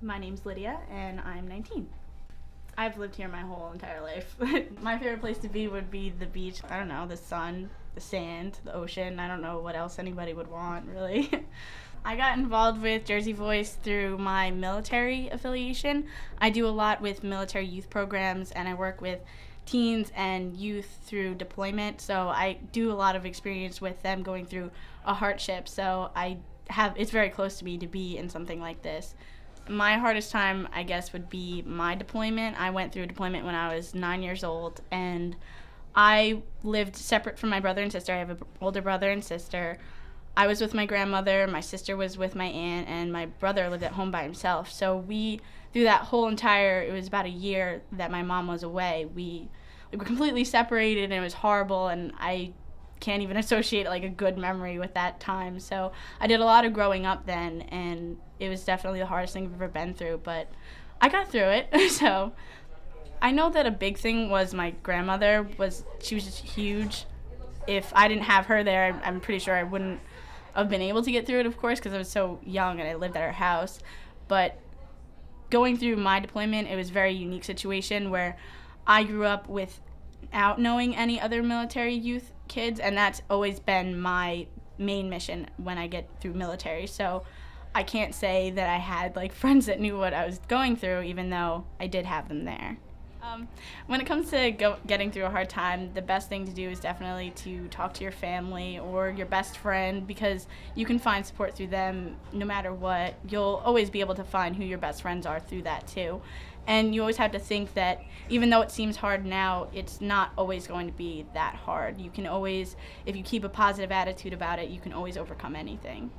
My name's Lydia and I'm 19. I've lived here my whole entire life. My favorite place to be would be the beach. I don't know, the sun, the sand, the ocean. I don't know what else anybody would want, really. I got involved with Jersey Voice through my military affiliation. I do a lot with military youth programs, and I work with teens and youth through deployment, so I do a lot of experience with them going through a hardship, so it's very close to me to be in something like this. My hardest time, I guess, would be my deployment. I went through a deployment when I was 9 years old, and I lived separate from my brother and sister. I have an older brother and sister. I was with my grandmother, my sister was with my aunt, and my brother lived at home by himself. So through that whole it was about a year that my mom was away, we were completely separated, and it was horrible, and I can't even associate like a good memory with that time. So I did a lot of growing up then, and it was definitely the hardest thing I've ever been through, but I got through it. So I know that a big thing was my grandmother. She was just huge. If I didn't have her there, I'm pretty sure I wouldn't have been able to get through it, of course, because I was so young and I lived at her house. But going through my deployment, it was a very unique situation where I grew up without knowing any other military youth kids, and that's always been my main mission when I get through military. So I can't say that I had like friends that knew what I was going through, even though I did have them there. When it comes to getting through a hard time, the best thing to do is definitely to talk to your family or your best friend, because you can find support through them no matter what. You'll always be able to find who your best friends are through that too. And you always have to think that even though it seems hard now, it's not always going to be that hard. You can always, if you keep a positive attitude about it, you can always overcome anything.